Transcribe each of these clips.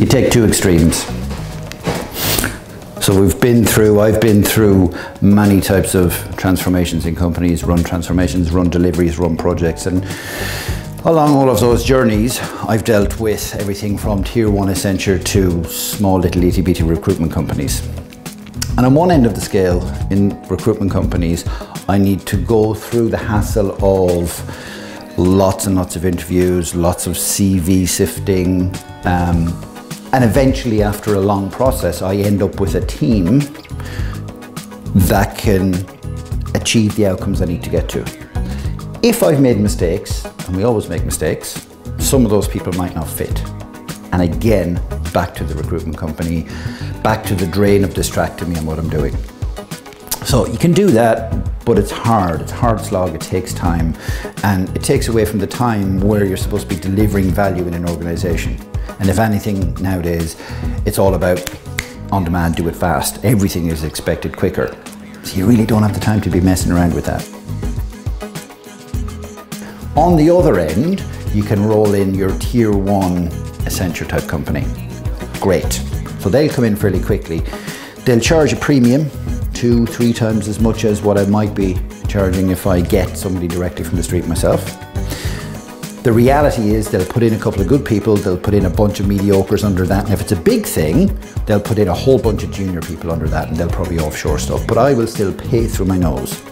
You take two extremes. So I've been through many types of transformations in companies, run transformations, run deliveries, run projects, and along all of those journeys, I've dealt with everything from tier 1 Accenture to small little itty-bitty recruitment companies. And on one end of the scale, in recruitment companies, I need to go through the hassle of lots and lots of interviews, lots of CV sifting, and eventually, after a long process, I end up with a team that can achieve the outcomes I need to get to. If I've made mistakes, and we always make mistakes, some of those people might not fit. And again, back to the recruitment company, back to the drain of distracting me on what I'm doing. So you can do that, but it's hard. It's a hard slog, it takes time, and it takes away from the time where you're supposed to be delivering value in an organization. And if anything nowadays, it's all about on demand, do it fast. Everything is expected quicker. So you really don't have the time to be messing around with that. On the other end, you can roll in your tier 1 Accenture type company. Great. So they'll come in fairly quickly. They'll charge a premium, 2-3 times as much as what I might be charging if I get somebody directly from the street myself. The reality is they'll put in a couple of good people, they'll put in a bunch of mediocres under that, and if it's a big thing, they'll put in a whole bunch of junior people under that, and they'll probably offshore stuff, but I will still pay through my nose.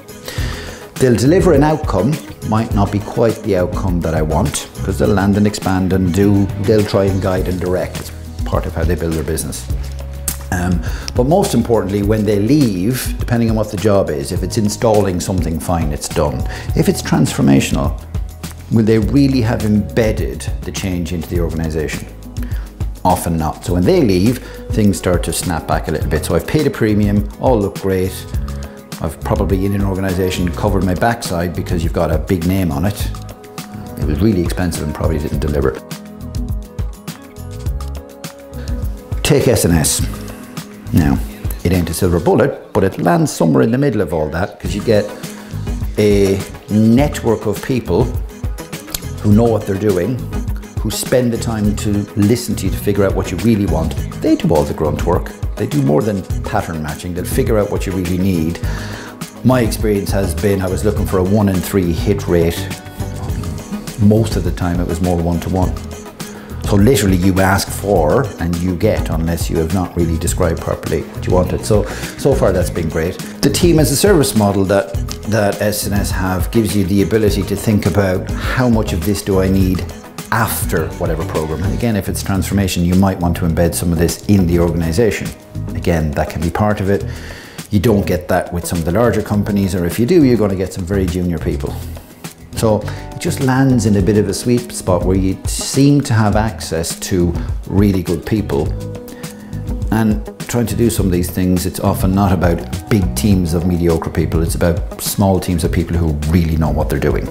They'll deliver an outcome, might not be quite the outcome that I want, because they'll land and expand and they'll try and guide and direct. It's part of how they build their business. But most importantly, when they leave, depending on what the job is, if it's installing something, fine, it's done. If it's transformational, will they really have embedded the change into the organization? Often not. So when they leave, things start to snap back a little bit. So I've paid a premium, all look great. I've probably in an organization covered my backside because you've got a big name on it. It was really expensive and probably didn't deliver. Take S&S. Now, it ain't a silver bullet, but it lands somewhere in the middle of all that because you get a network of people who know what they're doing, who spend the time to listen to you to figure out what you really want. They do all the grunt work. They do more than pattern matching. They'll figure out what you really need. My experience has been I was looking for a 1 in 3 hit rate. Most of the time it was more 1-to-1. So literally you ask for and you get unless you have not really described properly what you wanted. So far that's been great. The team as a service model that S&S have gives you the ability to think about how much of this do I need after whatever program. And again, if it's transformation, you might want to embed some of this in the organization. Again, that can be part of it. You don't get that with some of the larger companies, or if you do, you're going to get some very junior people. So it just lands in a bit of a sweet spot where you seem to have access to really good people. And trying to do some of these things, it's often not about big teams of mediocre people, it's about small teams of people who really know what they're doing.